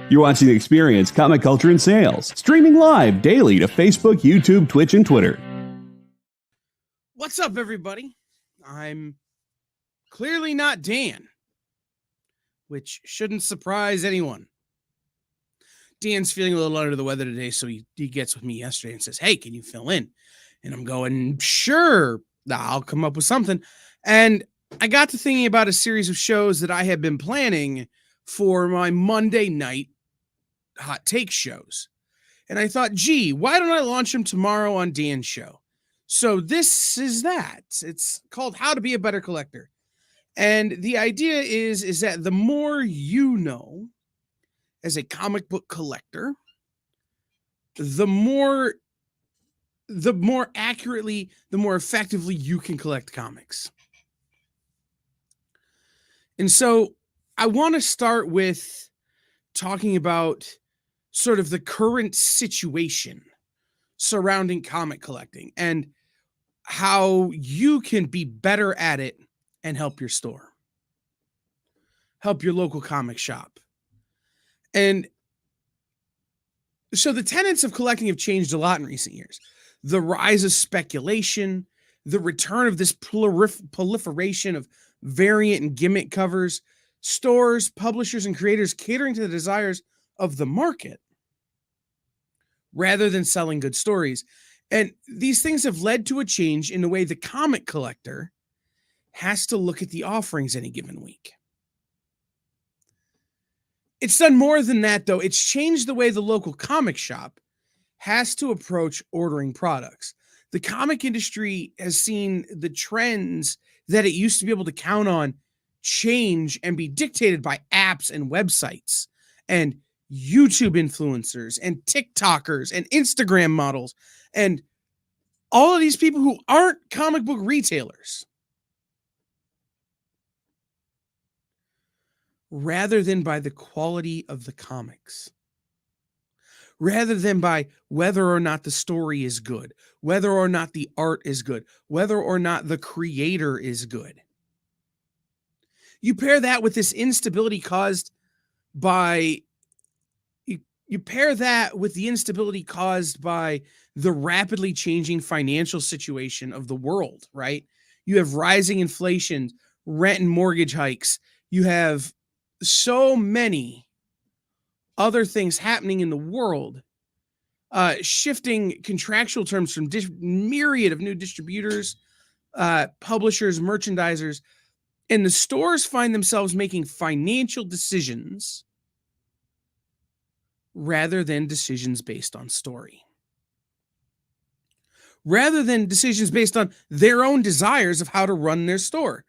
You're watching The Experience, Comic Culture and Sales, streaming live daily to Facebook, YouTube, Twitch, and Twitter. What's up, everybody? I'm clearly not Dan, which shouldn't surprise anyone. Dan's feeling a little under the weather today, so he gets with me yesterday and says, hey, can you fill in? And I'm going, sure, I'll come up with something. And I got to thinking about a series of shows that I had been planning for my Monday night hot take shows. And I thought, gee, why don't I launch them tomorrow on Dan's show? So this is that. It's called How to Be a Better Collector. And the idea is that the more you know as a comic book collector, the more accurately, the more effectively you can collect comics. And so I want to start with talking about sort of the current situation surrounding comic collecting and how you can be better at it and help your store, help your local comic shop. And so the tenets of collecting have changed a lot in recent years. The rise of speculation, the return of this proliferation of variant and gimmick covers, stores, publishers, and creators catering to the desires of the market rather than selling good stories. And these things have led to a change in the way the comic collector has to look at the offerings any given week. It's done more than that, though. It's changed the way the local comic shop has to approach ordering products. The comic industry has seen the trends that it used to be able to count on change and be dictated by apps and websites and YouTube influencers and TikTokers and Instagram models and all of these people who aren't comic book retailers, rather than by the quality of the comics, rather than by whether or not the story is good, whether or not the art is good, whether or not the creator is good. You pair that with this instability caused by You pair that with the instability caused by the rapidly changing financial situation of the world, right? You have rising inflation, rent and mortgage hikes. You have so many other things happening in the world, shifting contractual terms from myriad of new distributors, publishers, merchandisers, and the stores find themselves making financial decisions rather than decisions based on story. Rather than decisions based on their own desires of how to run their store.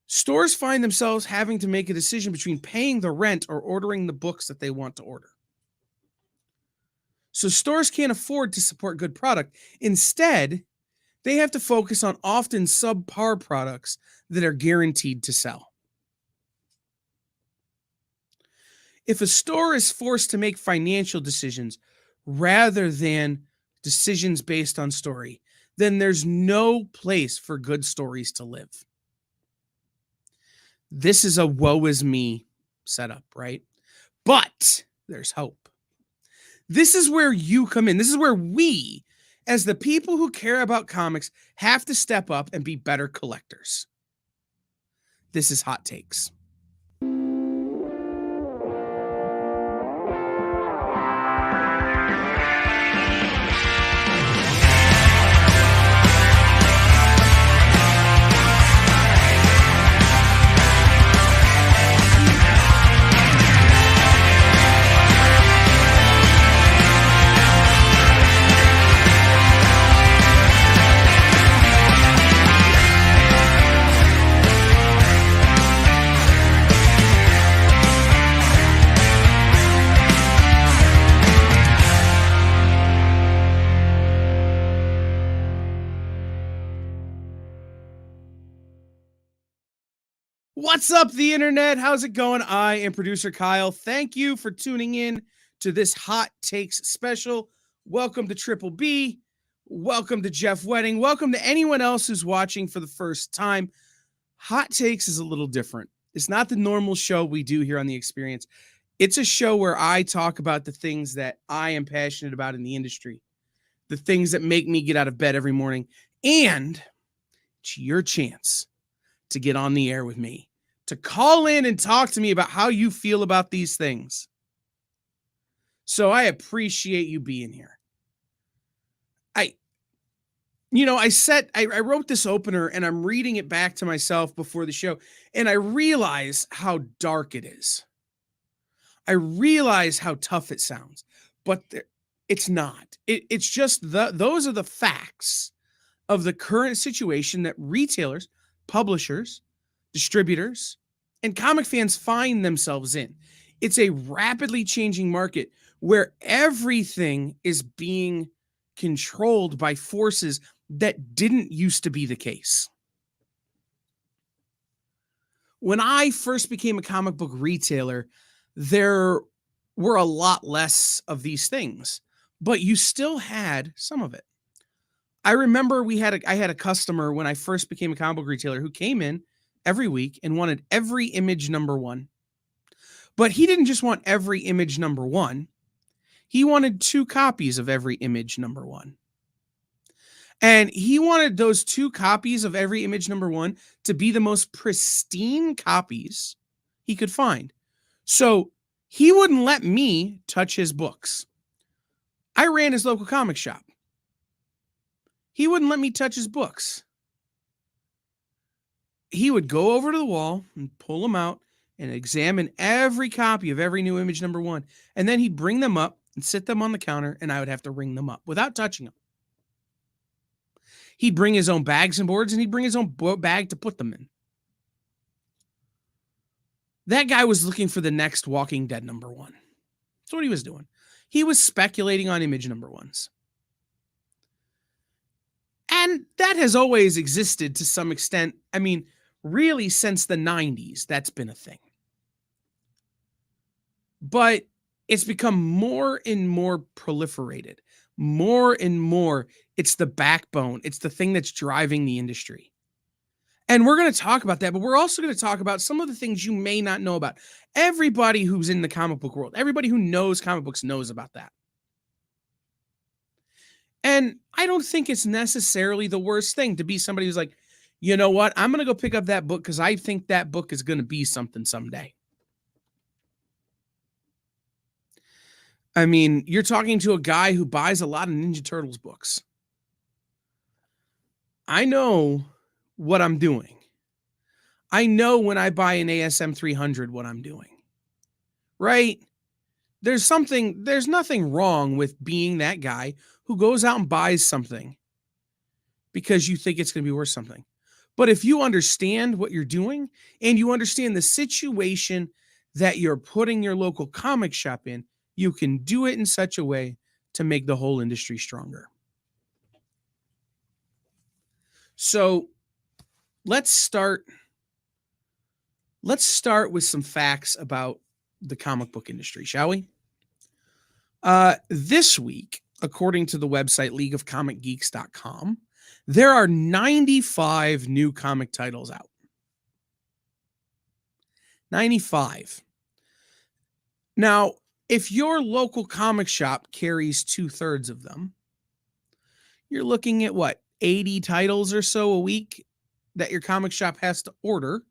Stores find themselves having to make a decision between paying the rent or ordering the books that they want to order. So stores can't afford to support good product. Instead, they have to focus on often subpar products that are guaranteed to sell. If a store is forced to make financial decisions rather than decisions based on story, then there's no place for good stories to live. This is a woe is me setup, right? But there's hope. This is where you come in. This is where we, as the people who care about comics, have to step up and be better collectors. This is Hot Takes. What's up, the internet? How's it going? I am producer Kyle. Thank you for tuning in to this Hot Takes special. Welcome to Triple B. Welcome to Jeff Wedding. Welcome to anyone else who's watching for the first time. Hot Takes is a little different. It's not the normal show we do here on The Experience. It's a show where I talk about the things that I am passionate about in the industry, the things that make me get out of bed every morning, and it's your chance to get on the air with me, to call in and talk to me about how you feel about these things. So I appreciate you being here. I wrote this opener and I'm reading it back to myself before the show, and I realize how dark it is. I realize how tough it sounds, but it's not. It's just those are the facts of the current situation that retailers, publishers, distributors, and comic fans find themselves in. It's a rapidly changing market where everything is being controlled by forces that didn't used to be the case. When I first became a comic book retailer, there were a lot less of these things, but you still had some of it. I remember I had a customer when I first became a comic book retailer who came in every week and wanted every image #1. But he didn't just want every image #1. He wanted 2 copies of every image #1. And he wanted those 2 copies of every image #1 to be the most pristine copies he could find. So he wouldn't let me touch his books. I ran his local comic shop. He wouldn't let me touch his books. He would go over to the wall and pull them out and examine every copy of every new image #1. And then he'd bring them up and sit them on the counter, and I would have to ring them up without touching them. He'd bring his own bags and boards, and he'd bring his own bag to put them in. That guy was looking for the next Walking Dead #1. That's what he was doing. He was speculating on image #1s. And that has always existed to some extent. I mean, really since the 90s, that's been a thing. But it's become more and more proliferated. More and more, it's the backbone. It's the thing that's driving the industry. And we're going to talk about that, but we're also going to talk about some of the things you may not know about. Everybody who's in the comic book world, everybody who knows comic books knows about that. And I don't think it's necessarily the worst thing to be somebody who's like, you know what? I'm going to go pick up that book because I think that book is going to be something someday. I mean, you're talking to a guy who buys a lot of Ninja Turtles books. I know what I'm doing. I know when I buy an ASM 300 what I'm doing. Right? There's nothing wrong with being that guy who goes out and buys something because you think it's going to be worth something. But if you understand what you're doing and you understand the situation that you're putting your local comic shop in, you can do it in such a way to make the whole industry stronger. So let's start with some facts about the comic book industry, shall we? This week, according to the website leagueofcomicgeeks.com, there are 95 new comic titles out. 95. Now, if your local comic shop carries 2/3 of them, you're looking at what, 80 titles or so a week that your comic shop has to order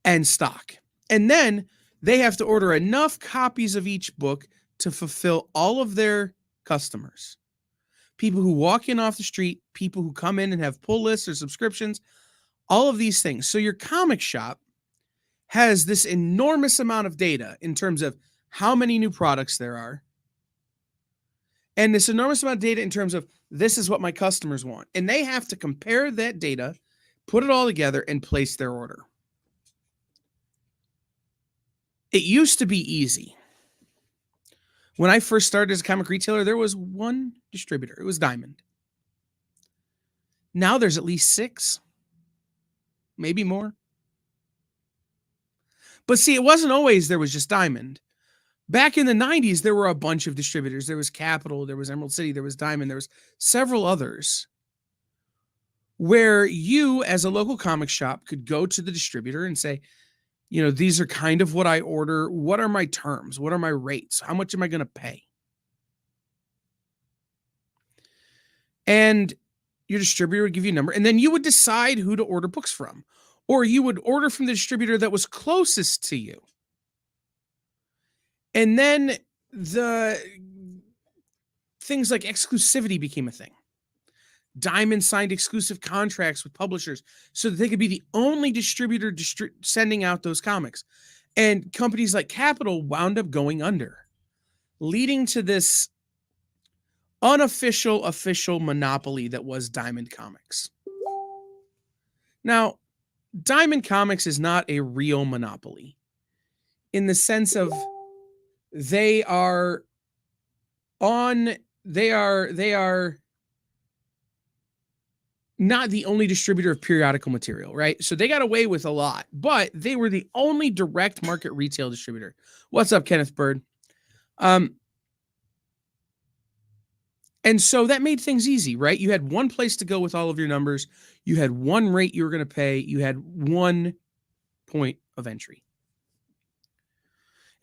and stock. And then they have to order enough copies of each book to fulfill all of their customers. People who walk in off the street, people who come in and have pull lists or subscriptions, all of these things. So your comic shop has this enormous amount of data in terms of how many new products there are, and this enormous amount of data in terms of this is what my customers want. And they have to compare that data, put it all together, and place their order. It used to be easy. When I first started as a comic retailer, there was one distributor. It was Diamond. Now there's at least 6, maybe more. But see, it wasn't always there was just Diamond. Back in the 90s, there were a bunch of distributors. There was Capital, there was Emerald City, there was Diamond, there was several others where you, as a local comic shop, could go to the distributor and say, these are kind of what I order. What are my terms? What are my rates? How much am I going to pay? And your distributor would give you a number, and then you would decide who to order books from, or you would order from the distributor that was closest to you. And then the things like exclusivity became a thing. Diamond signed exclusive contracts with publishers so that they could be the only distributor sending out those comics. And companies like Capital wound up going under, leading to this unofficial, official monopoly that was Diamond Comics. Now, Diamond Comics is not a real monopoly in the sense of they are not the only distributor of periodical material, right? So they got away with a lot, but they were the only direct market retail distributor. What's up, Kenneth Bird? And so that made things easy, right? You had one place to go with all of your numbers. You had one rate you were going to pay. You had one point of entry.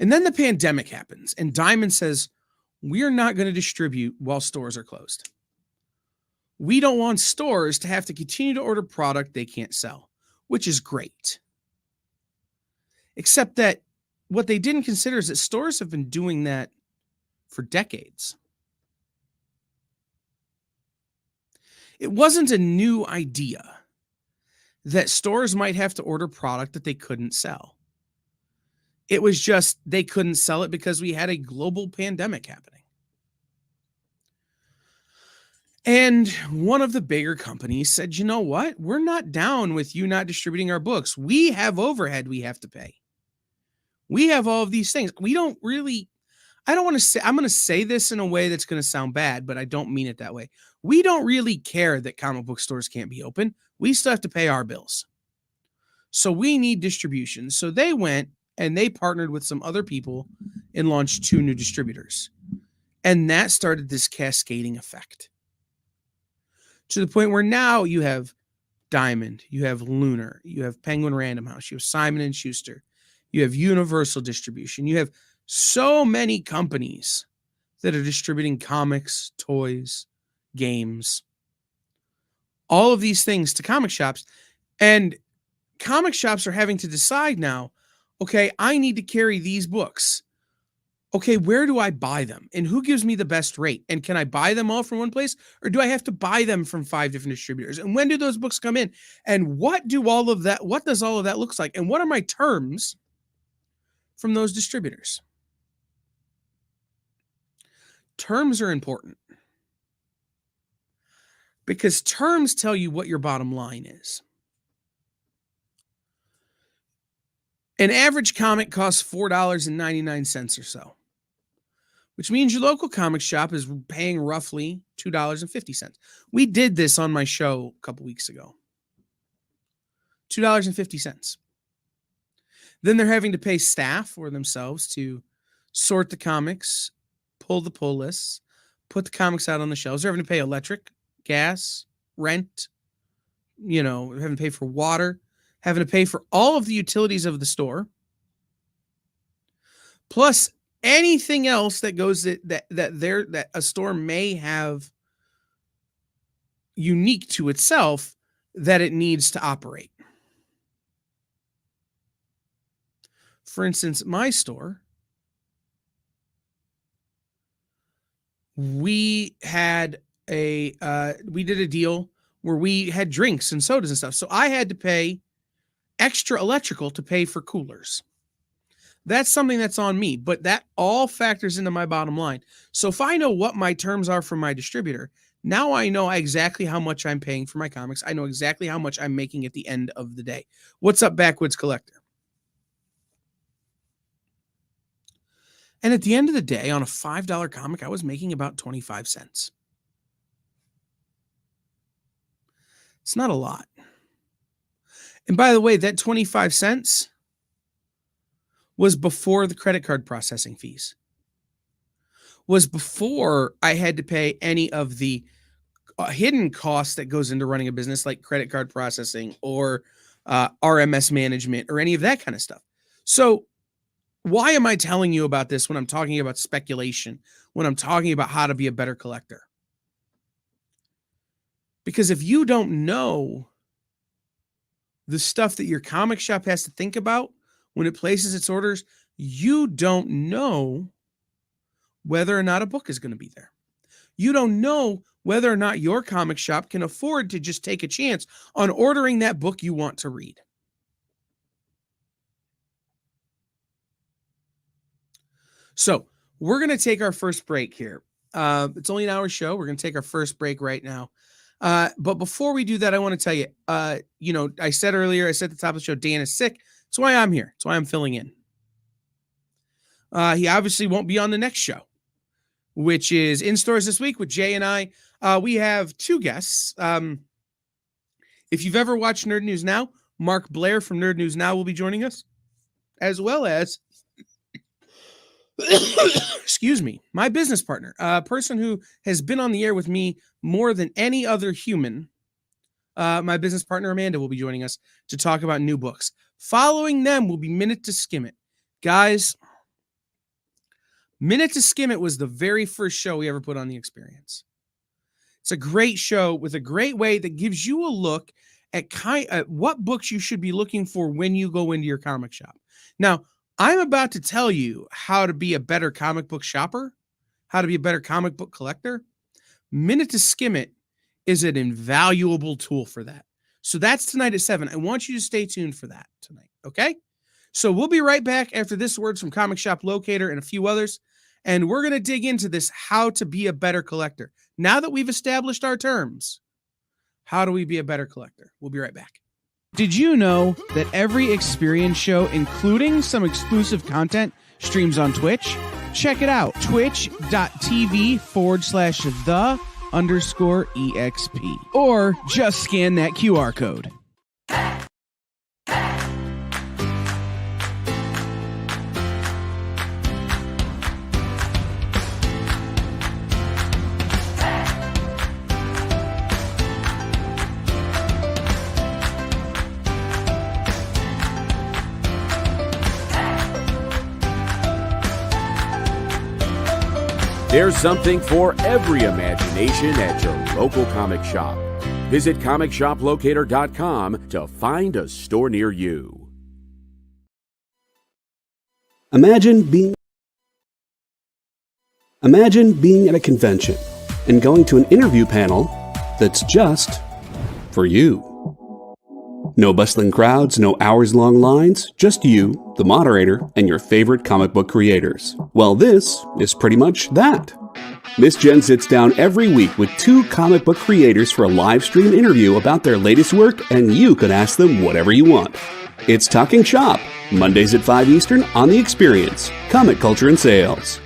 And then the pandemic happens, and Diamond says, we're not going to distribute while stores are closed. We don't want stores to have to continue to order product they can't sell, which is great. Except that what they didn't consider is that stores have been doing that for decades. It wasn't a new idea that stores might have to order product that they couldn't sell. It was just they couldn't sell it because we had a global pandemic happening. And one of the bigger companies said, you know what? We're not down with you not distributing our books. We have overhead we have to pay. We have all of these things. We don't really, I don't want to say, I'm going to say this in a way that's going to sound bad, but I don't mean it that way. We don't really care that comic book stores can't be open. We still have to pay our bills. So we need distribution. So they went and they partnered with some other people and launched 2 new distributors. And that started this cascading effect. To the point where now you have Diamond, you have Lunar, you have Penguin Random House, you have Simon & Schuster, you have Universal Distribution, you have so many companies that are distributing comics, toys, games, all of these things to comic shops. And comic shops are having to decide now, okay, I need to carry these books. Okay, where do I buy them? And who gives me the best rate? And can I buy them all from one place? Or do I have to buy them from 5 different distributors? And when do those books come in? And what does all of that look like? And what are my terms from those distributors? Terms are important because terms tell you what your bottom line is. An average comic costs $4.99 or so, which means your local comic shop is paying roughly $2.50. We did this on my show a couple weeks ago. $2.50. Then they're having to pay staff or themselves to sort the comics, pull the pull lists, put the comics out on the shelves. They're having to pay electric, gas, rent, having to pay for water, having to pay for all of the utilities of the store, plus anything else that goes that a store may have unique to itself that it needs to operate. For instance, my store, we did a deal where we had drinks and sodas and stuff. So I had to pay extra electrical to pay for coolers. That's something that's on me, but that all factors into my bottom line. So if I know what my terms are from my distributor, now I know exactly how much I'm paying for my comics. I know exactly how much I'm making at the end of the day. What's up, Backwoods Collector? And at the end of the day, on a $5 comic, I was making about 25 cents. It's not a lot. And by the way, that 25 cents was before the credit card processing fees. Was before I had to pay any of the hidden costs that goes into running a business, like credit card processing or RMS management or any of that kind of stuff. So why am I telling you about this when I'm talking about speculation, when I'm talking about how to be a better collector? Because if you don't know the stuff that your comic shop has to think about when it places its orders, you don't know whether or not a book is going to be there. You don't know whether or not your comic shop can afford to just take a chance on ordering that book you want to read. So we're going to take our first break here. It's only an hour show. We're going to take our first break right now. But before we do that, I want to tell you, I said earlier, I said at the top of the show, Dan is sick. That's why I'm here. That's why I'm filling in. He obviously won't be on the next show, which is in stores this week with Jay and I. We have two guests. If you've ever watched Nerd News Now, Mark Blair from Nerd News Now will be joining us, as well as, excuse me, my business partner, a person who has been on the air with me more than any other human. My business partner, Amanda, will be joining us to talk about new books. Following them will be Minute to Skim It. Guys, Minute to Skim It was the very first show we ever put on the Experience. It's a great show with a great way that gives you a look at what books you should be looking for when you go into your comic shop. Now, I'm about to tell you how to be a better comic book shopper, how to be a better comic book collector. Minute to Skim It is an invaluable tool for that. So that's tonight at 7. I want you to stay tuned for that tonight, okay? So we'll be right back after this words from Comic Shop Locator and a few others, and we're going to dig into this how to be a better collector. Now that we've established our terms, how do we be a better collector? We'll be right back. Did you know that every Experience show, including some exclusive content, streams on Twitch? Check it out, twitch.tv/the_EXP. Or just scan that QR code. There's something for every imagination at your local comic shop. Visit ComicShopLocator.com to find a store near you. Imagine being at a convention and going to an interview panel that's just for you. No bustling crowds, no hours-long lines, just you, the moderator, and your favorite comic book creators. Well, this is pretty much that. Miss Jen sits down every week with 2 comic book creators for a live stream interview about their latest work, and you can ask them whatever you want. It's Talking Shop, Mondays at 5 Eastern on The Experience, Comic Culture and Sales.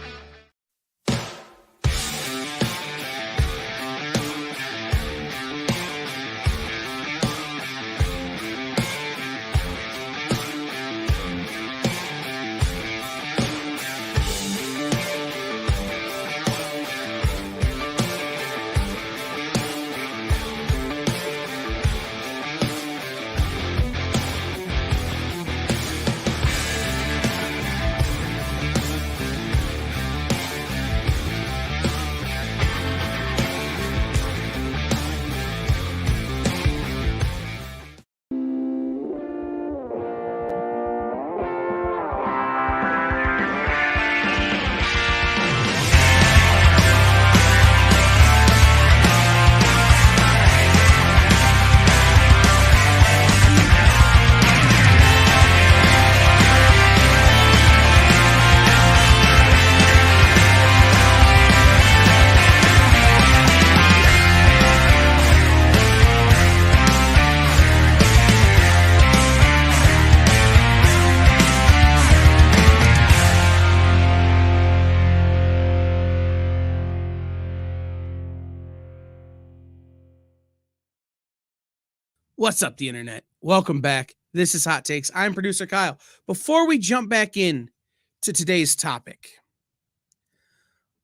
What's up, the internet? Welcome back. This is Hot Takes. I'm producer Kyle. Before we jump back in to today's topic,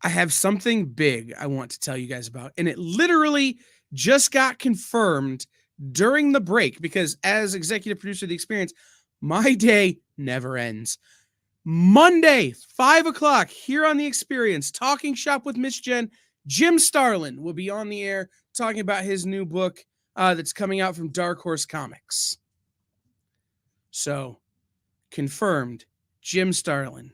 I have something big I want to tell you guys about. And it literally just got confirmed during the break because as executive producer of The Experience, My day never ends. Monday, 5 o'clock, here on The Experience, Talking Shop with Miss Jen. Jim Starlin will be on the air talking about his new book that's coming out from Dark Horse Comics. So, confirmed, Jim Starlin.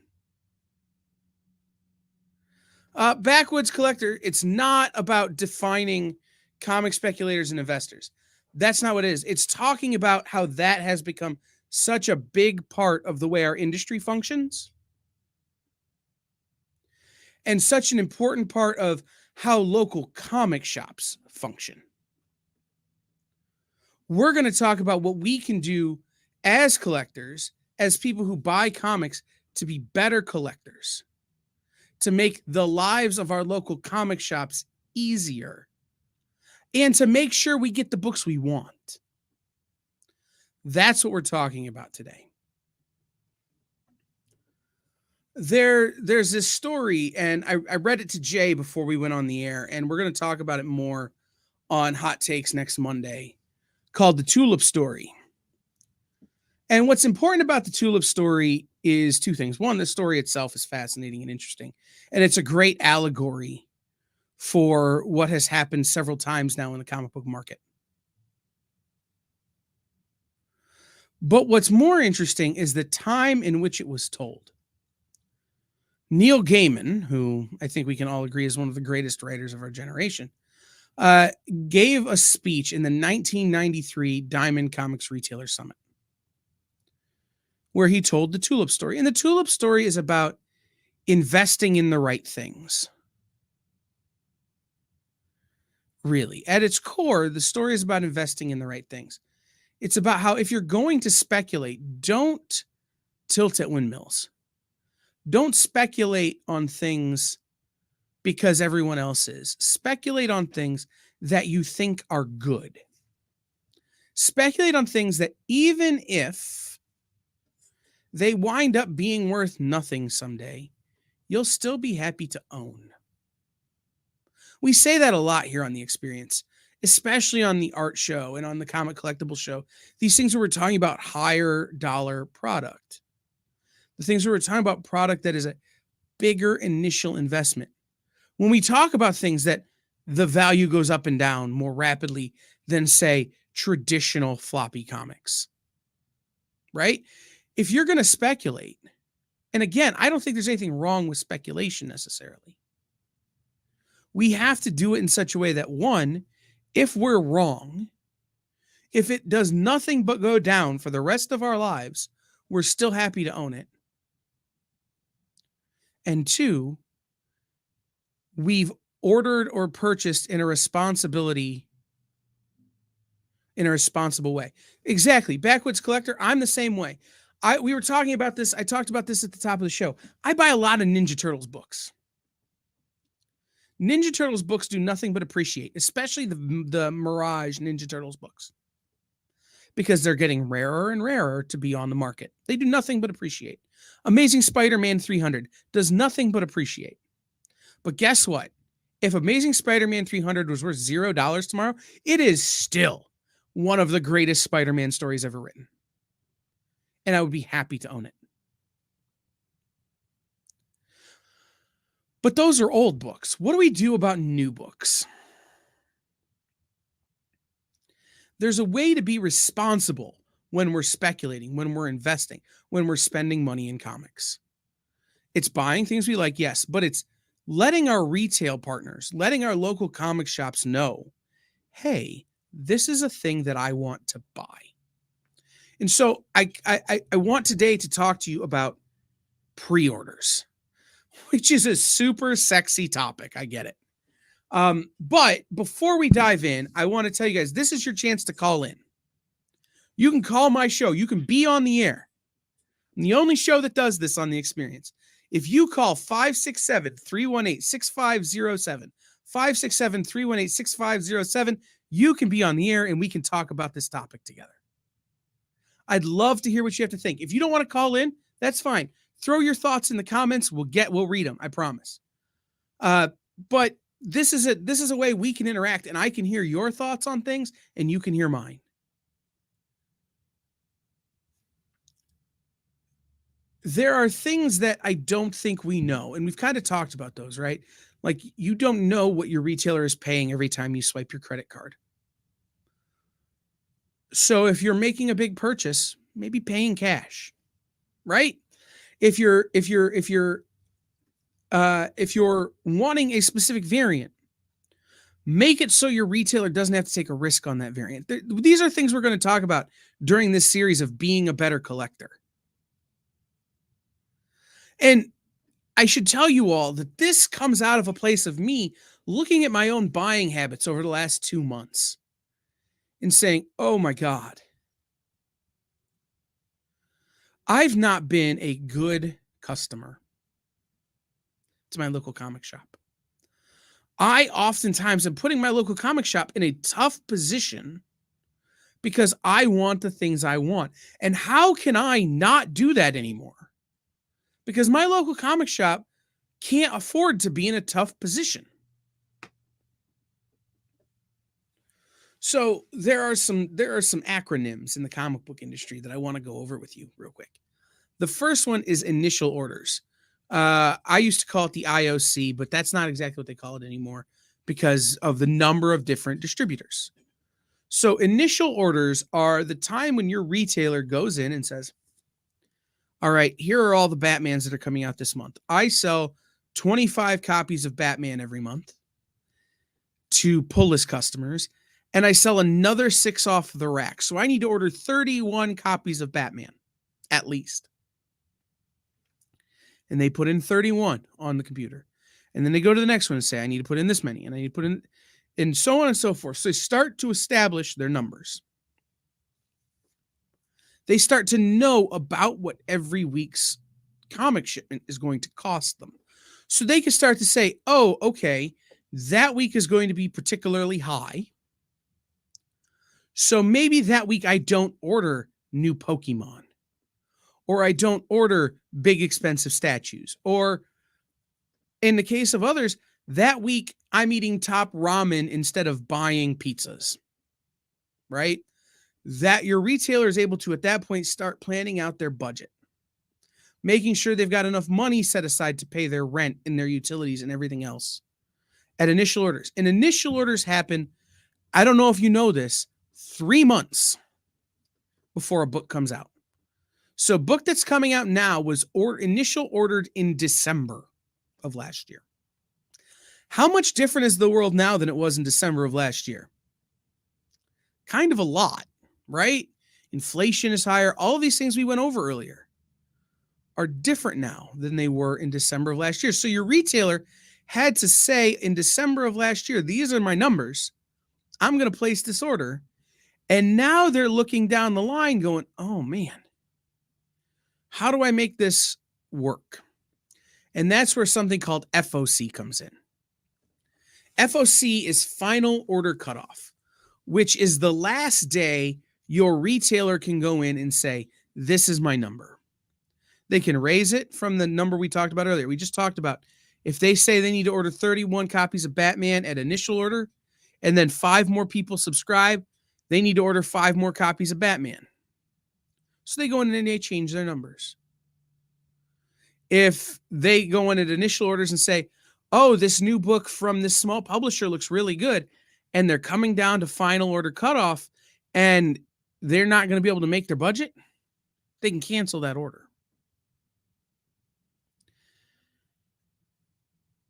Backwoods Collector, it's not about defining comic speculators and investors. That's not what it is. It's talking about how that has become such a big part of the way our industry functions and such an important part of how local comic shops function. We're going to talk about what we can do as collectors, as people who buy comics, to be better collectors, to make the lives of our local comic shops easier, and to make sure we get the books we want. That's what we're talking about today. There's this story, and I read it to Jay before we went on the air, and we're going to talk about it more on Hot Takes next Monday, called The Tulip Story. And what's important about the Tulip Story is two things. One, the story itself is fascinating and interesting, and it's a great allegory for what has happened several times now in the comic book market. But what's more interesting is the time in which it was told. Neil Gaiman, who I think we can all agree is one of the greatest writers of our generation, gave a speech in the 1993 Diamond Comics Retailer Summit, where he told the Tulip Story. And the Tulip Story is about investing in the right things. Really, at its core, the story is about investing in the right things. It's about how if you're going to speculate, don't tilt at windmills. Don't speculate on things because everyone else is. Speculate on things that you think are good. Speculate on things that even if they wind up being worth nothing someday, you'll still be happy to own. We say that a lot here on The Experience, especially on the art show and on the comic collectible show. These things where we're talking about higher dollar product. The things where we're talking about product that is a bigger initial investment. When we talk about things that the value goes up and down more rapidly than, say, traditional floppy comics, right? If you're going to speculate, and again, I don't think there's anything wrong with speculation necessarily. We have to do it in such a way that, one, if we're wrong, if it does nothing but go down for the rest of our lives, we're still happy to own it. And two, we've ordered or purchased in a responsible way. Exactly. Backwoods Collector, I'm the same way. We were talking about this. I talked about this at the top of the show. I buy a lot of Ninja Turtles books. Ninja Turtles books do nothing but appreciate, especially the Mirage Ninja Turtles books, because they're getting rarer and rarer to be on the market. They do nothing but appreciate. Amazing Spider-Man 300 does nothing but appreciate. But guess what? If Amazing Spider-Man 300 was worth $0 tomorrow, it is still one of the greatest Spider-Man stories ever written. And I would be happy to own it. But those are old books. What do we do about new books? There's a way to be responsible when we're speculating, when we're investing, when we're spending money in comics. It's buying things we like, yes, but it's letting our retail partners, letting our local comic shops know, hey, this is a thing that I want to buy. And so I want today to talk to you about pre-orders, which is a super sexy topic. I get it. But before we dive in, I want to tell you guys, this is your chance to call in. You can call my show. You can be on the air. I'm the only show that does this on The Experience. If you call 567-318-6507, 567-318-6507, you can be on the air and we can talk about this topic together. I'd love to hear what you have to think. If you don't want to call in, that's fine. Throw your thoughts in the comments. We'll read them. I promise. But this is a way we can interact, and I can hear your thoughts on things and you can hear mine. there are things that I don't think we know, and we've kind of talked about those, right? Like you don't know what your retailer is paying every time you swipe your credit card. So if you're making a big purchase, maybe paying cash, right? If you're wanting a specific variant, make it so your retailer doesn't have to take a risk on that variant. These are things we're going to talk about during this series of being a better collector. And I should tell you all that this comes out of a place of me looking at my own buying habits over the last 2 months and saying, oh my God, I've not been a good customer to my local comic shop. I oftentimes am putting my local comic shop in a tough position because I want the things I want. And how can I not do that anymore? Because my local comic shop can't afford to be in a tough position. So there are some acronyms in the comic book industry that I want to go over with you real quick. The first one is initial orders. I used to call it the IOC, but that's not exactly what they call it anymore because of the number of different distributors. So initial orders are the time when your retailer goes in and says, all right, here are all the Batmans that are coming out this month. I sell 25 copies of Batman every month to pull list customers, and I sell another 6 off the rack. So I need to order 31 copies of Batman, at least. And they put in 31 on the computer. And then they go to the next one and say, I need to put in this many, and I need to put in, and so on and so forth. So they start to establish their numbers. They start to know about what every week's comic shipment is going to cost them. So they can start to say, oh, okay, that week is going to be particularly high. So maybe that week I don't order new Pokemon, or I don't order big expensive statues, or in the case of others, that week I'm eating top ramen instead of buying pizzas, right? That your retailer is able to, at that point, start planning out their budget, making sure they've got enough money set aside to pay their rent and their utilities and everything else at initial orders. And initial orders happen, I don't know if you know this, 3 months before a book comes out. So book that's coming out now was initial ordered in December of last year. How much different is the world now than it was in December of last year? Kind of a lot, right? Inflation is higher. All of these things we went over earlier are different now than they were in December of last year. So your retailer had to say in December of last year, these are my numbers. I'm going to place this order. And now they're looking down the line going, oh man, how do I make this work? And that's where something called FOC comes in. FOC is final order cutoff, which is the last day your retailer can go in and say, this is my number. They can raise it from the number we talked about earlier. We just talked about if they say they need to order 31 copies of Batman at initial order, and then 5 more people subscribe, they need to order 5 more copies of Batman. So they go in and they change their numbers. If they go in at initial orders and say, oh, this new book from this small publisher looks really good, and they're coming down to final order cutoff, and they're not going to be able to make their budget, they can cancel that order.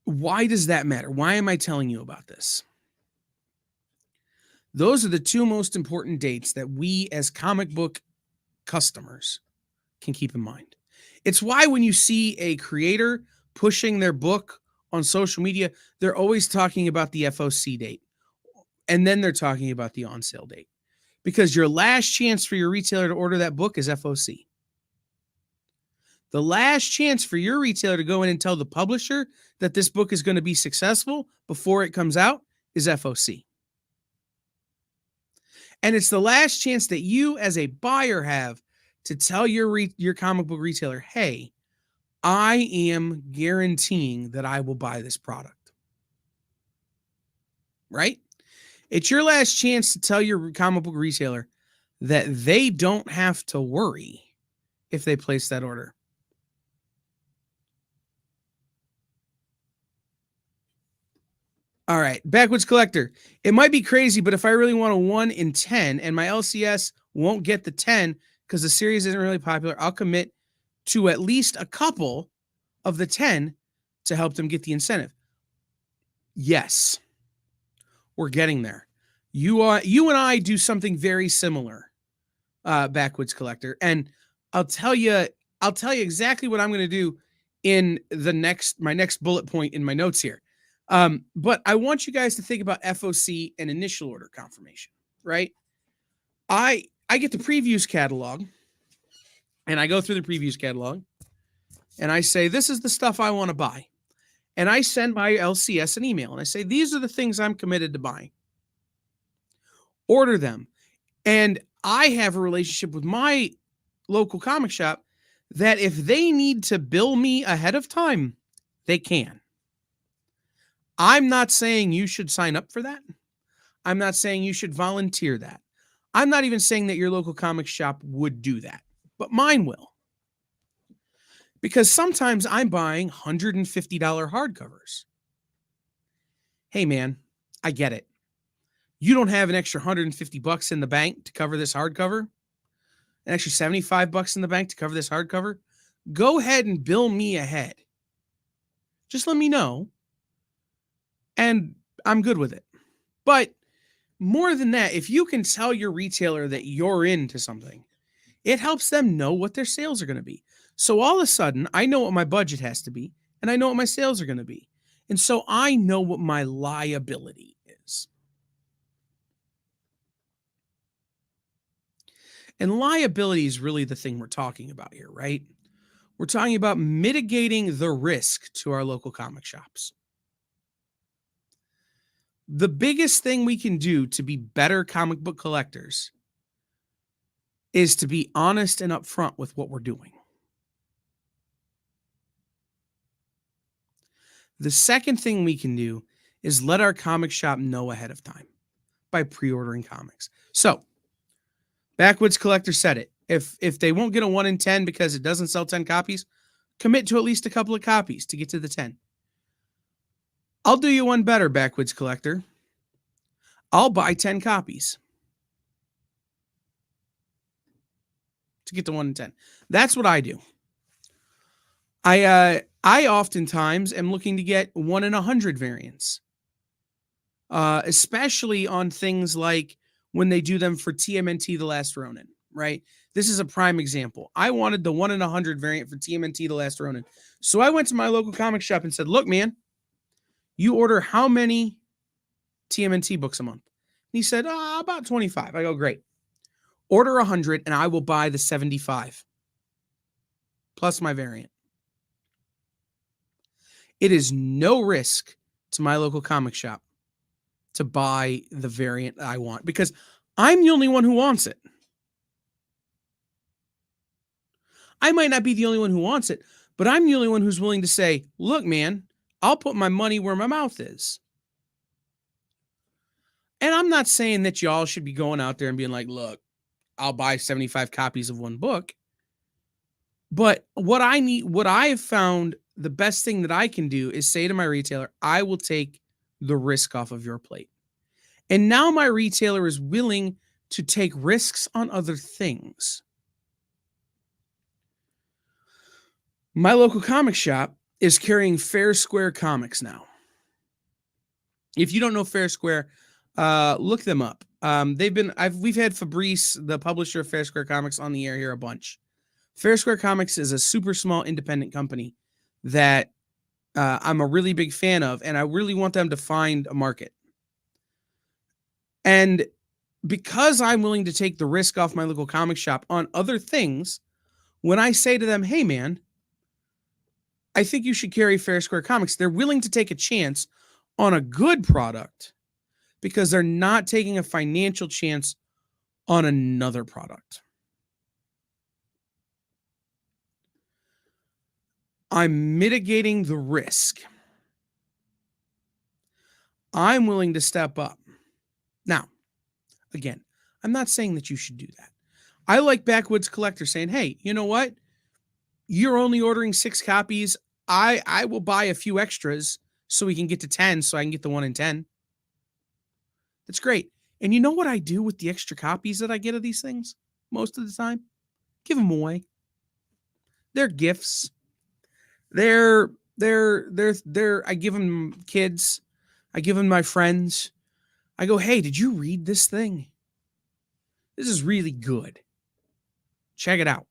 Why does that matter? Why am I telling you about this? Those are the 2 most important dates that we as comic book customers can keep in mind. It's why when you see a creator pushing their book on social media, they're always talking about the FOC date. And then they're talking about the on sale date. Because your last chance for your retailer to order that book is FOC. The last chance for your retailer to go in and tell the publisher that this book is going to be successful before it comes out is FOC. And it's the last chance that you as a buyer have to tell your comic book retailer, hey, I am guaranteeing that I will buy this product. Right? It's your last chance to tell your comic book retailer that they don't have to worry if they place that order. All right, Backwoods Collector. It might be crazy, but if I really want a 1 in 10 and my LCS won't get the 10 because the series isn't really popular, I'll commit to at least a couple of the 10 to help them get the incentive. Yes, we're getting there. You and I do something very similar, Backwoods Collector, and I'll tell you exactly what I'm going to do in my next bullet point in my notes here. But I want you guys to think about FOC and initial order confirmation, right? I get the previews catalog, and I go through the previews catalog, and I say, this is the stuff I want to buy. And I send my LCS an email, and I say, these are the things I'm committed to buying. Order them. And I have a relationship with my local comic shop that if they need to bill me ahead of time, they can. I'm not saying you should sign up for that. I'm not saying you should volunteer that. I'm not even saying that your local comic shop would do that, but mine will. Because sometimes I'm buying $150 hardcovers. Hey man, I get it. You don't have an extra $150 in the bank to cover this hardcover, an extra $75 in the bank to cover this hardcover. Go ahead and bill me ahead. Just let me know, and I'm good with it. But more than that, if you can tell your retailer that you're into something, it helps them know what their sales are going to be. So all of a sudden, I know what my budget has to be, and I know what my sales are going to be. And so I know what my liability is. And liability is really the thing we're talking about here, right? We're talking about mitigating the risk to our local comic shops. The biggest thing we can do to be better comic book collectors is to be honest and upfront with what we're doing. The second thing we can do is let our comic shop know ahead of time by pre-ordering comics. So, Backwoods Collector said it. If they won't get a 1 in 10 because it doesn't sell 10 copies, commit to at least a couple of copies to get to the 10. I'll do you one better, Backwoods Collector. I'll buy 10 copies to get to 1 in 10. That's what I do. I oftentimes am looking to get 1 in 100 variants, especially on things like when they do them for TMNT The Last Ronin, right? This is a prime example. I wanted the 1 in 100 variant for TMNT The Last Ronin. So I went to my local comic shop and said, look, man, you order how many TMNT books a month? And he said, about 25. I go, great. Order 100 and I will buy the 75 plus my variant. It is no risk to my local comic shop to buy the variant I want because I'm the only one who wants it. I might not be the only one who wants it, but I'm the only one who's willing to say, look, man, I'll put my money where my mouth is. And I'm not saying that y'all should be going out there and being like, look, I'll buy 75 copies of one book. But what I've found the best thing that I can do is say to my retailer, I will take the risk off of your plate. And now my retailer is willing to take risks on other things. My local comic shop is carrying Fair Square Comics now. If you don't know Fair Square, look them up. We've had Fabrice, the publisher of Fair Square Comics, on the air here a bunch. Fair Square Comics is a super small independent company that I'm a really big fan of, and I really want them to find a market. And because I'm willing to take the risk off my local comic shop on other things, when I say to them, hey, man, I think you should carry Fair Square Comics, they're willing to take a chance on a good product because they're not taking a financial chance on another product. I'm mitigating the risk. I'm willing to step up. Now, again, I'm not saying that you should do that. I like Backwoods Collector saying, hey, you know what? You're only ordering 6 copies. I will buy a few extras so we can get to 10 so I can get the 1 in 10. That's great. And you know what I do with the extra copies that I get of these things most of the time? Give them away. They're gifts. They're I give them kids. I give them my friends. I go, "Hey, did you read this thing? This is really good. Check it out."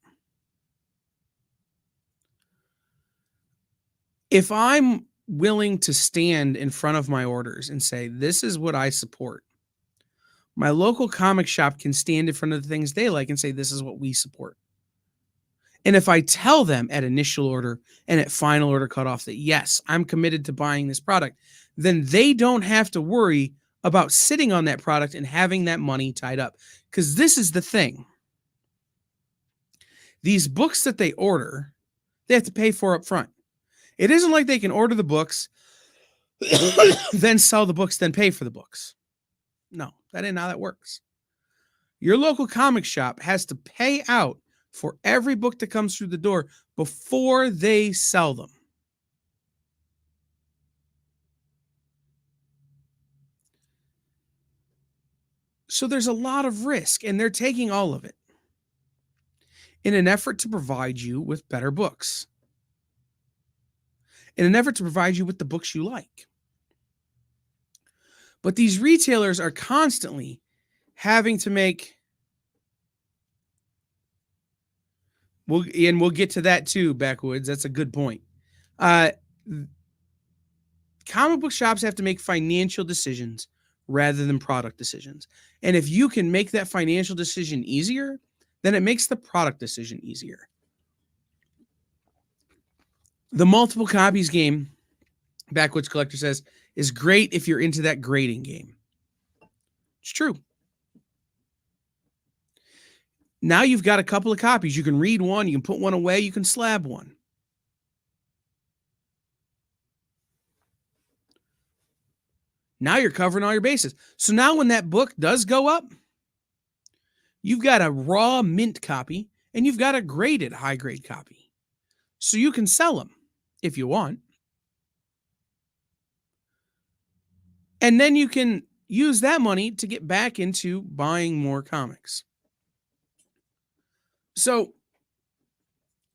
If I'm willing to stand in front of my orders and say, "This is what I support," my local comic shop can stand in front of the things they like and say, "This is what we support." And if I tell them at initial order and at final order cutoff that, yes, I'm committed to buying this product, then they don't have to worry about sitting on that product and having that money tied up. Because this is the thing. These books that they order, they have to pay for up front. It isn't like they can order the books, then sell the books, then pay for the books. No, that ain't how that works. Your local comic shop has to pay out for every book that comes through the door before they sell them. So there's a lot of risk, and they're taking all of it in an effort to provide you with better books, in an effort to provide you with the books you like. But these retailers are constantly having to make, we'll get to that too, Backwoods. That's a good point. Comic book shops have to make financial decisions rather than product decisions. And if you can make that financial decision easier, then it makes the product decision easier. The multiple copies game, Backwoods Collector says, is great if you're into that grading game. It's true. Now you've got a couple of copies. You can read one, you can put one away, you can slab one. Now you're covering all your bases. So now when that book does go up, you've got a raw mint copy and you've got a graded high grade copy. So you can sell them if you want. And then you can use that money to get back into buying more comics. So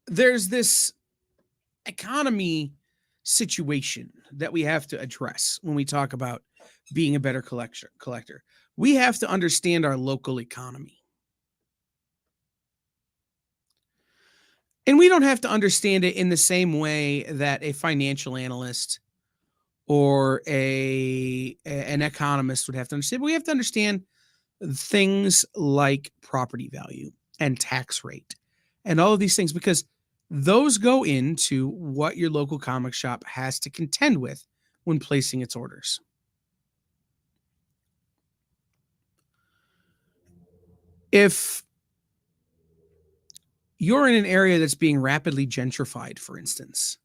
there's this economy situation that we have to address when we talk about being a better collector. We have to understand our local economy. And we don't have to understand it in the same way that a financial analyst or an economist would have to understand. But we have to understand things like property value and tax rate and all of these things, because those go into what your local comic shop has to contend with when placing its orders. If you're in an area that's being rapidly gentrified, for instance,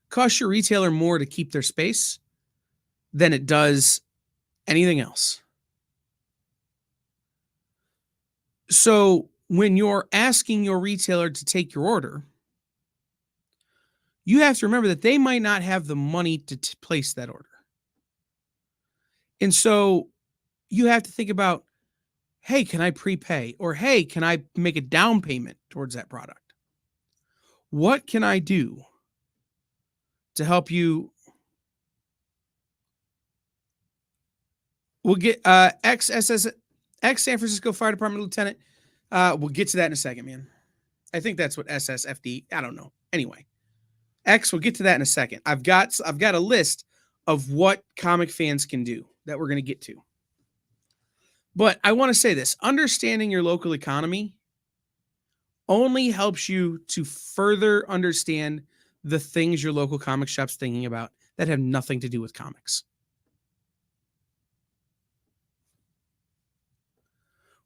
costs your retailer more to keep their space than it does anything else. So when you're asking your retailer to take your order, you have to remember that they might not have the money to place that order. And so you have to think about, hey, can I prepay? Or hey, can I make a down payment towards that product? What can I do to help you? We'll get ex San Francisco Fire Department Lieutenant. We'll get to that in a second, man. I think that's what SSFD. I don't know. Anyway, X. We'll get to that in a second. I've got a list of what comic fans can do that we're going to get to. But I want to say this: understanding your local economy only helps you to further understand the things your local comic shop's thinking about that have nothing to do with comics.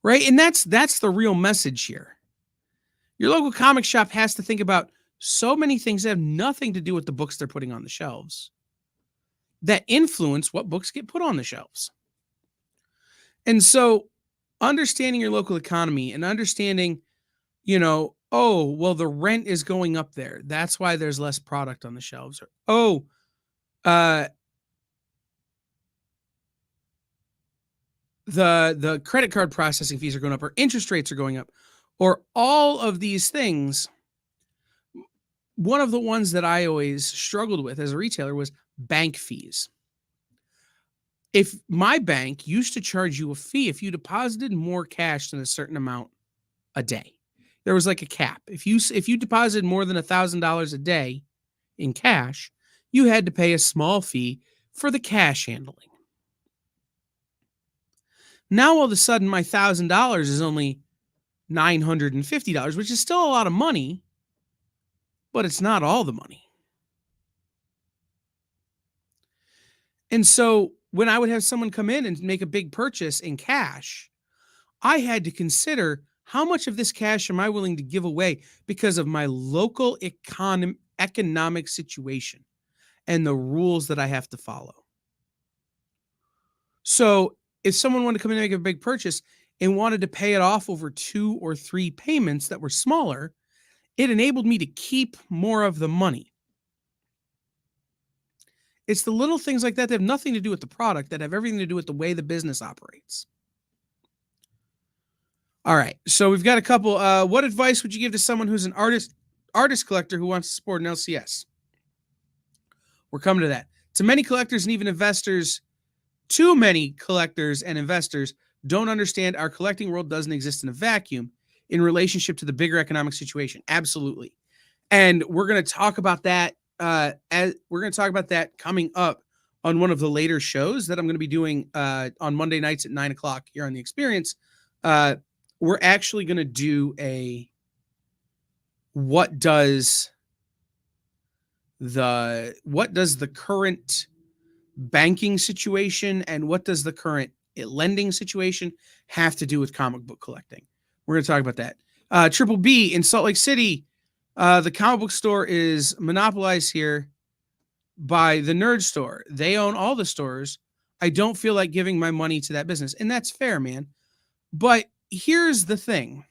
Right? And that's the real message here. Your local comic shop has to think about so many things that have nothing to do with the books they're putting on the shelves that influence what books get put on the shelves. And so understanding your local economy and understanding, oh, well, the rent is going up there. That's why there's less product on the shelves. Or, oh, uh, the credit card processing fees are going up, or interest rates are going up, or all of these things. One of the ones that I always struggled with as a retailer was bank fees. If my bank used to charge you a fee if you deposited more cash than a certain amount a day, there was like a cap. If you deposited more than $1,000 a day in cash, you had to pay a small fee for the cash handling. Now all of a sudden, my $1,000 is only $950, which is still a lot of money, but it's not all the money. And so when I would have someone come in and make a big purchase in cash, I had to consider, how much of this cash am I willing to give away because of my local economic situation and the rules that I have to follow. So if someone wanted to come in and make a big purchase and wanted to pay it off over 2 or 3 payments that were smaller, it enabled me to keep more of the money. It's the little things like that that have nothing to do with the product, that have everything to do with the way the business operates. All right, so we've got a couple. What advice would you give to someone who's an artist collector who wants to support an LCS? We're coming to that. To many collectors and even investors, too many collectors and investors don't understand our collecting world doesn't exist in a vacuum in relationship to the bigger economic situation. Absolutely. And we're going to talk about that coming up on one of the later shows that I'm going to be doing on Monday nights at 9:00 here on The Experience. We're actually going to do a what does the current banking situation and what does the current lending situation have to do with comic book collecting. We're going to talk about that. Triple B in Salt Lake City, the comic book store is monopolized here by the Nerd Store. They own all the stores. I don't feel like giving my money to that business. And that's fair, man. But here's the thing.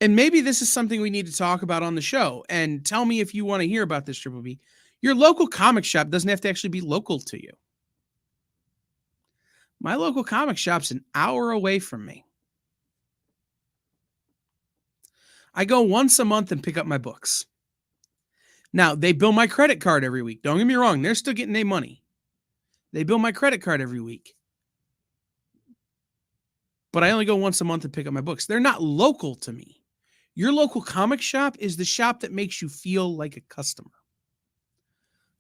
And maybe this is something we need to talk about on the show. And tell me if you want to hear about this, Triple B. Your local comic shop doesn't have to actually be local to you. My local comic shop's an hour away from me. I go once a month and pick up my books. Now, they bill my credit card every week. Don't get me wrong. They're still getting their money. They bill my credit card every week. But I only go once a month and pick up my books. They're not local to me. Your local comic shop is the shop that makes you feel like a customer.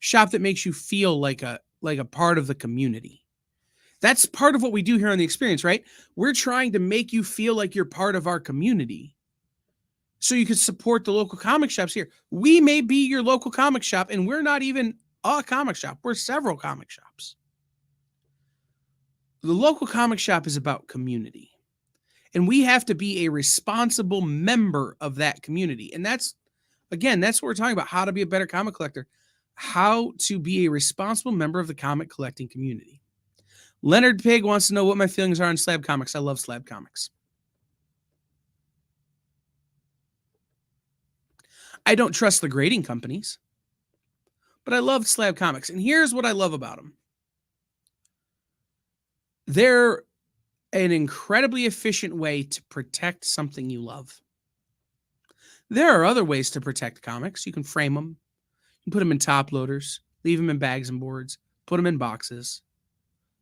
Shop that makes you feel like a part of the community. That's part of what we do here on The Experience, right? We're trying to make you feel like you're part of our community so you can support the local comic shops here. We may be your local comic shop, and we're not even a comic shop. We're several comic shops. The local comic shop is about community. And we have to be a responsible member of that community. And that's what we're talking about, how to be a better comic collector, how to be a responsible member of the comic collecting community. Leonard Pig wants to know what my feelings are on slab comics. I love slab comics. I don't trust the grading companies, but I love slab comics. And here's what I love about them. They're an incredibly efficient way to protect something you love. There are other ways to protect comics. You can frame them. You can put them in top loaders, leave them in bags and boards, put them in boxes.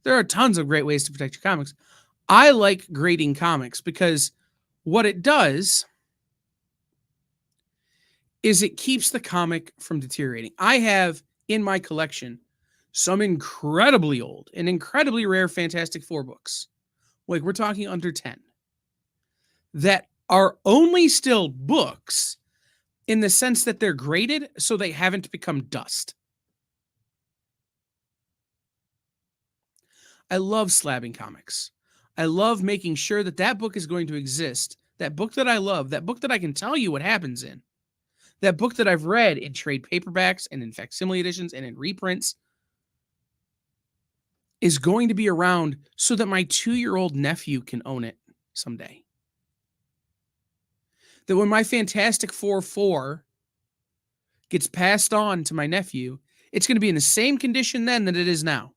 There are tons of great ways to protect your comics. I like grading comics because what it does is it keeps the comic from deteriorating. I have in my collection some incredibly old and incredibly rare Fantastic Four books. Like we're talking under 10. That are only still books in the sense that they're graded so they haven't become dust. I love slabbing comics. I love making sure that that book is going to exist. That book that I love, that book that I can tell you what happens in, that book that I've read in trade paperbacks and in facsimile editions and in reprints is going to be around so that my 2-year-old nephew can own it someday. That when my Fantastic Four 4 gets passed on to my nephew, it's going to be in the same condition then that it is now.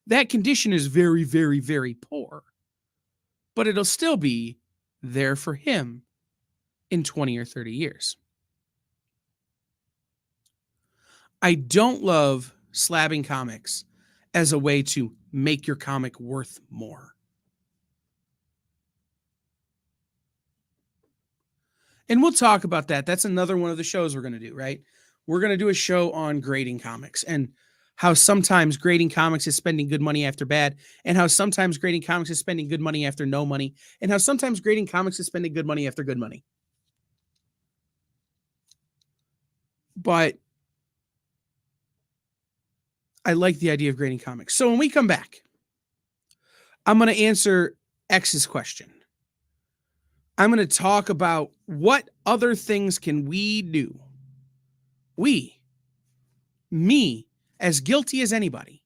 That condition is very, very, very poor, but it'll still be there for him in 20 or 30 years. I don't love slabbing comics as a way to make your comic worth more. And we'll talk about that. That's another one of the shows we're going to do, right? We're going to do a show on grading comics and how sometimes grading comics is spending good money after bad, and how sometimes grading comics is spending good money after no money, and how sometimes grading comics is spending good money after good money. But I like the idea of grading comics. So when we come back, I'm going to answer X's question. I'm going to talk about what other things can we do. Me, as guilty as anybody.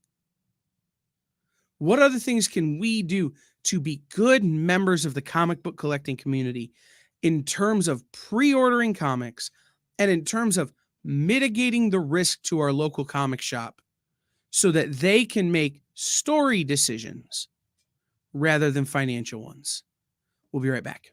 What other things can we do to be good members of the comic book collecting community in terms of pre-ordering comics and in terms of mitigating the risk to our local comic shop so that they can make story decisions rather than financial ones? We'll be right back.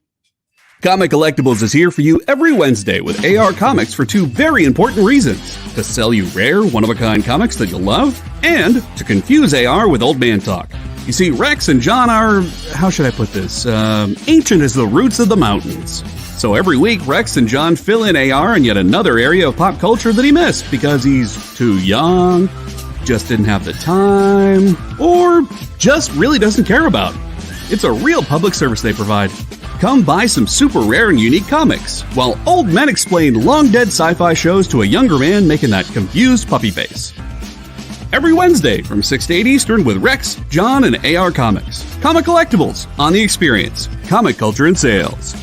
Comic Collectibles is here for you every Wednesday with AR Comics for two very important reasons: to sell you rare, one-of-a-kind comics that you'll love, and to confuse AR with old man talk. You see, Rex and John are, how should I put this, ancient as the roots of the mountains. So every week, Rex and John fill in AR in yet another area of pop culture that he missed because he's too young, just didn't have the time, or just really doesn't care about. It's a real public service they provide. Come buy some super rare and unique comics, while old men explain long-dead sci-fi shows to a younger man making that confused puppy face. Every Wednesday from 6 to 8 Eastern with Rex, John, and AR Comics. Comic Collectibles on The Experience. Comic culture and sales.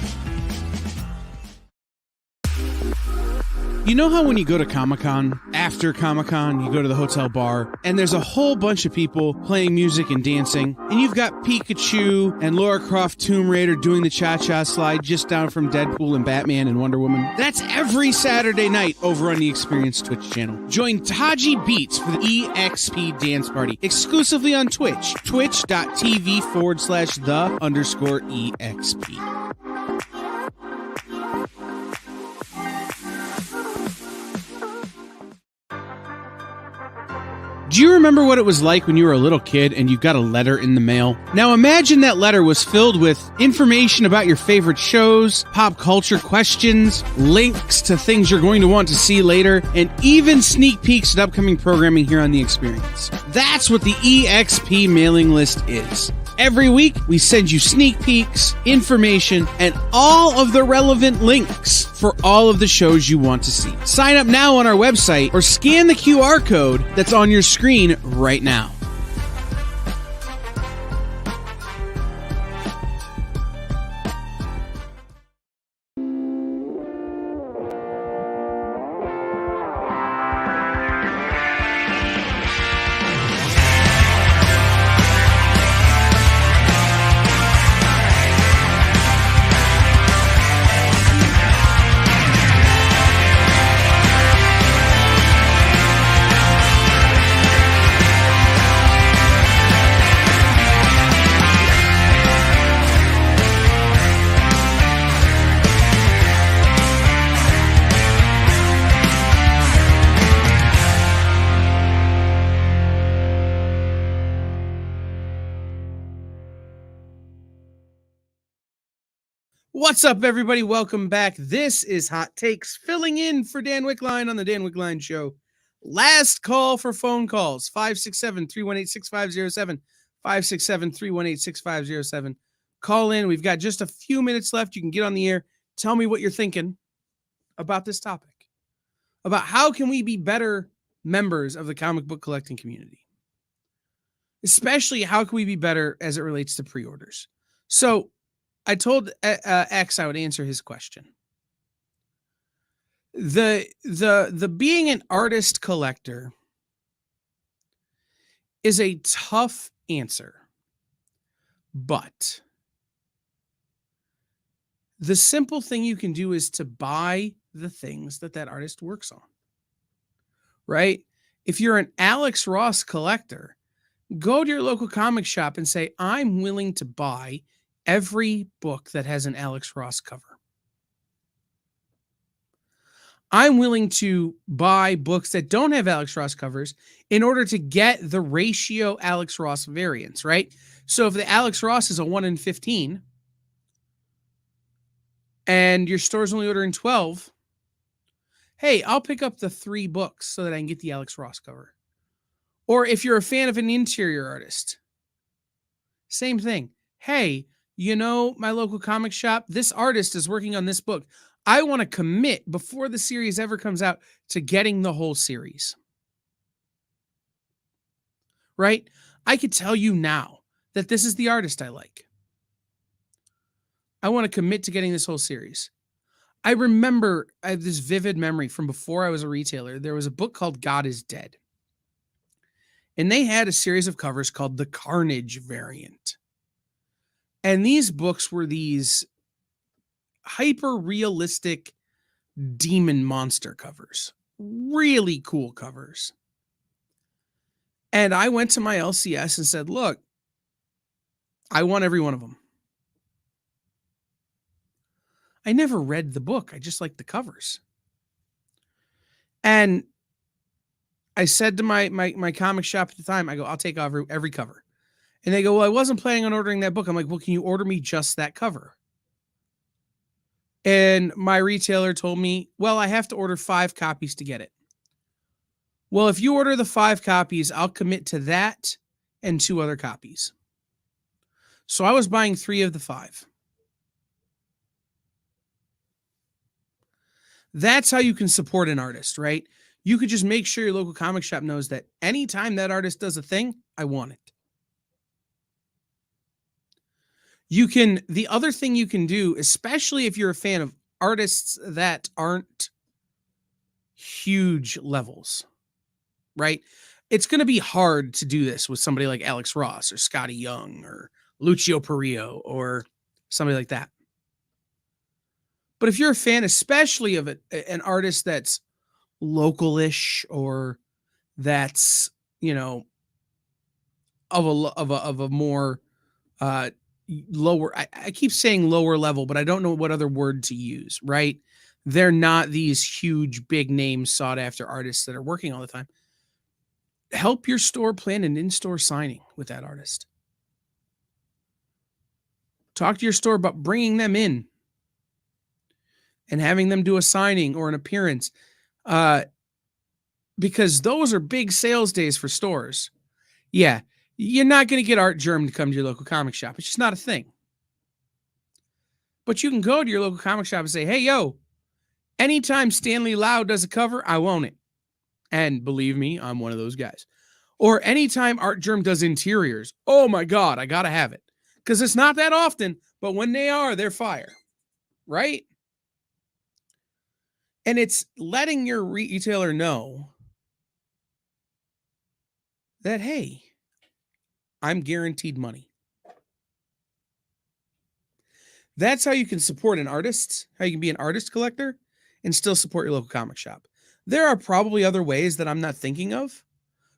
You know how when you go to Comic-Con, after Comic-Con, you go to the hotel bar, and there's a whole bunch of people playing music and dancing, and you've got Pikachu and Lara Croft Tomb Raider doing the cha-cha slide just down from Deadpool and Batman and Wonder Woman? That's every Saturday night over on the Experience Twitch channel. Join Taji Beats for the EXP Dance Party, exclusively on Twitch, twitch.tv/the_EXP. Do you remember what it was like when you were a little kid and you got a letter in the mail? Now imagine that letter was filled with information about your favorite shows, pop culture questions, links to things you're going to want to see later, and even sneak peeks at upcoming programming here on The Experience. That's what the EXP mailing list is. Every week, we send you sneak peeks, information, and all of the relevant links for all of the shows you want to see. Sign up now on our website or scan the QR code that's on your screen right now. What's up, everybody? Welcome back. This is Hot Takes, filling in for Dan Wickline on the Dan Wickline Show. Last call for phone calls, 567-318-6507, 567-318-6507. Call in. We've got just a few minutes left. You can get on the air. Tell me what you're thinking about this topic, about how can we be better members of the comic book collecting community, especially how can we be better as it relates to pre-orders. So I told X I would answer his question. The being an artist collector is a tough answer, but the simple thing you can do is to buy the things that artist works on, right? If you're an Alex Ross collector, go to your local comic shop and say, I'm willing to buy every book that has an Alex Ross cover. I'm willing to buy books that don't have Alex Ross covers in order to get the ratio Alex Ross variants, right? So if the Alex Ross is a 1 in 15 and your store's only ordering 12, hey, I'll pick up the 3 books so that I can get the Alex Ross cover. Or if you're a fan of an interior artist, same thing. Hey, my local comic shop, this artist is working on this book. I want to commit before the series ever comes out to getting the whole series. Right? I could tell you now that this is the artist I like. I want to commit to getting this whole series. I remember, I have this vivid memory from before I was a retailer. There was a book called God is Dead. And they had a series of covers called the Carnage variant. And these books were these hyper-realistic demon monster covers. Really cool covers. And I went to my LCS and said, look, I want every one of them. I never read the book. I just liked the covers. And I said to my comic shop at the time, I go, I'll take every cover. And they go, well, I wasn't planning on ordering that book. I'm like, well, can you order me just that cover? And my retailer told me, well, I have to order 5 copies to get it. Well, if you order the 5 copies, I'll commit to that and 2 other copies. So I was buying 3 of the 5. That's how you can support an artist, right? You could just make sure your local comic shop knows that anytime that artist does a thing, I want it. The other thing you can do, especially if you're a fan of artists that aren't huge levels, right? It's going to be hard to do this with somebody like Alex Ross or Scotty Young or Lucio Perillo or somebody like that. But if you're a fan, especially of an artist that's localish or that's, of a more lower, I keep saying lower level, but I don't know what other word to use, right? They're not these huge, big name sought after artists that are working all the time. Help your store plan an in-store signing with that artist. Talk to your store about bringing them in and having them do a signing or an appearance, because those are big sales days for stores. Yeah, you're not going to get Art Germ to come to your local comic shop. It's just not a thing. But you can go to your local comic shop and say, hey, yo, anytime Stanley Lau does a cover, I want it. And believe me, I'm one of those guys. Or anytime Art Germ does interiors, oh my God, I got to have it. Because it's not that often, but when they are, they're fire. Right? And it's letting your retailer know that, hey, I'm guaranteed money. That's how you can support an artist, how you can be an artist collector and still support your local comic shop. There are probably other ways that I'm not thinking of,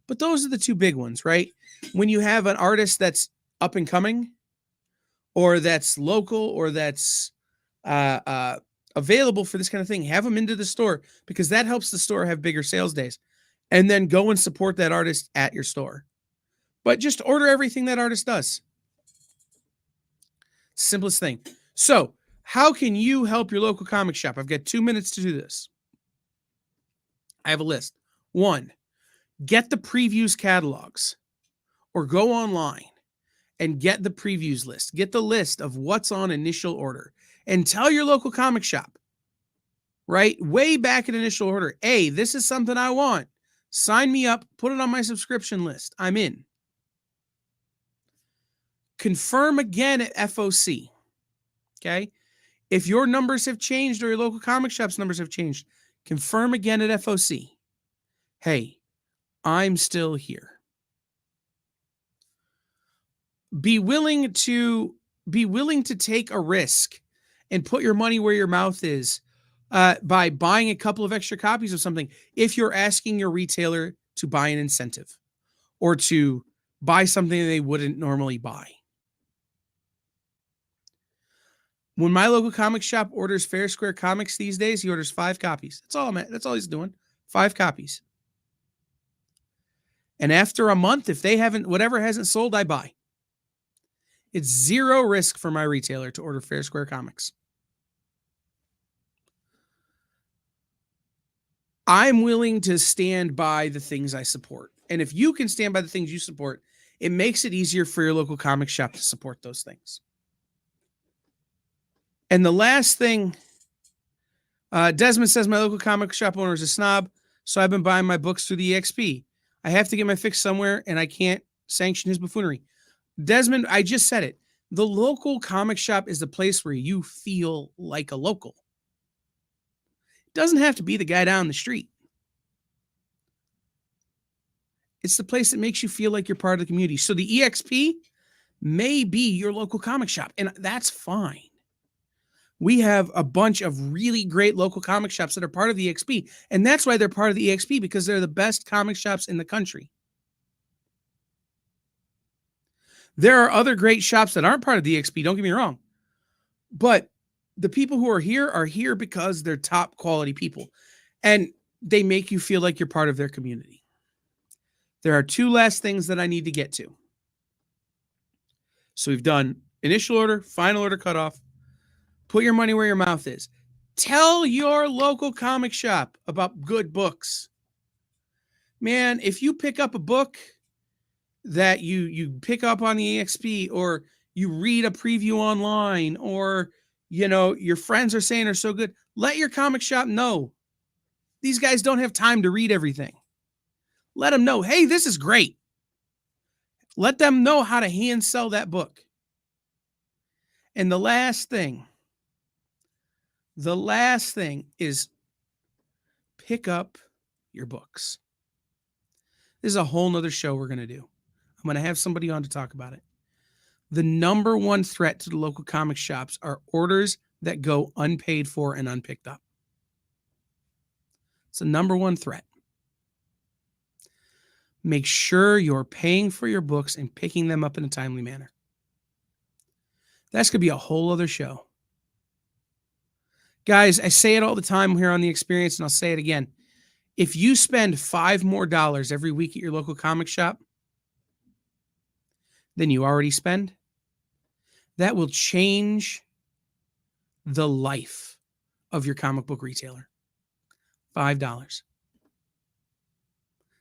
but those are the 2 big ones, right? When you have an artist that's up and coming or that's local or that's available for this kind of thing, have them into the store because that helps the store have bigger sales days. And then go and support that artist at your store. But just order everything that artist does. Simplest thing. So, how can you help your local comic shop? I've got 2 minutes to do this. I have a list. 1, get the previews catalogs or go online and get the previews list. Get the list of what's on initial order and tell your local comic shop, right? Way back at initial order, hey, this is something I want. Sign me up, put it on my subscription list. I'm in. Confirm again at FOC. Okay? If your numbers have changed or your local comic shop's numbers have changed, confirm again at FOC. Hey, I'm still here. Be willing to take a risk and put your money where your mouth is by buying a couple of extra copies of something if you're asking your retailer to buy an incentive or to buy something they wouldn't normally buy. When my local comic shop orders Fair Square Comics these days, he orders 5 copies. That's all he's doing. 5 copies. And after a month, if whatever hasn't sold, I buy. It's zero risk for my retailer to order Fair Square Comics. I'm willing to stand by the things I support. And if you can stand by the things you support, it makes it easier for your local comic shop to support those things. And the last thing, Desmond says my local comic shop owner is a snob, so I've been buying my books through the EXP. I have to get my fix somewhere, and I can't sanction his buffoonery. Desmond, I just said it. The local comic shop is the place where you feel like a local. It doesn't have to be the guy down the street. It's the place that makes you feel like you're part of the community. So the EXP may be your local comic shop, and that's fine. We have a bunch of really great local comic shops that are part of the EXP, and that's why they're part of the EXP, because they're the best comic shops in the country. There are other great shops that aren't part of the EXP, don't get me wrong, but the people who are here because they're top quality people, and they make you feel like you're part of their community. There are 2 last things that I need to get to. So we've done initial order, final order cutoff. Put your money where your mouth is. Tell your local comic shop about good books. Man, if you pick up a book that you pick up on the EXP, or you read a preview online, or your friends are saying are so good, let your comic shop know. These guys don't have time to read everything. Let them know, hey, this is great. Let them know how to hand sell that book. And the last thing is pick up your books. This is a whole nother show we're going to do. I'm going to have somebody on to talk about it. The number one threat to the local comic shops are orders that go unpaid for and unpicked up. It's the number one threat. Make sure you're paying for your books and picking them up in a timely manner. That's going to be a whole other show. Guys, I say it all the time here on The Experience, and I'll say it again. If you spend $5 more every week at your local comic shop than you already spend, that will change the life of your comic book retailer. $5.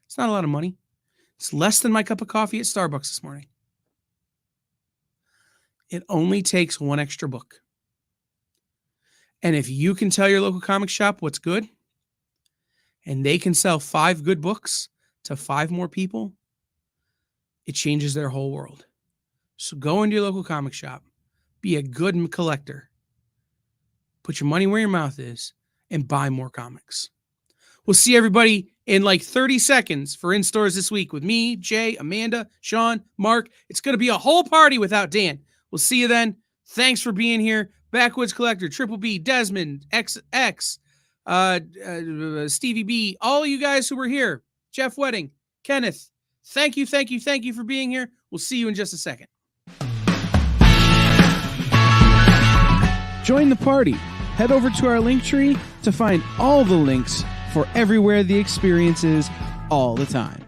It's not a lot of money. It's less than my cup of coffee at Starbucks this morning. It only takes 1 extra book. And if you can tell your local comic shop what's good, and they can sell 5 good books to 5 more people, it changes their whole world. So go into your local comic shop, be a good collector, put your money where your mouth is, and buy more comics. We'll see everybody in like 30 seconds for In Stores This Week with me, Jay, Amanda, Sean, Mark. It's going to be a whole party without Dan. We'll see you then. Thanks for being here. Backwoods Collector, Triple B, Desmond, XX, Stevie B, all you guys who were here, Jeff Wedding, Kenneth, thank you for being here. We'll see you in just a second. Join the party. Head over to our Linktree to find all the links for everywhere The Experience is all the time.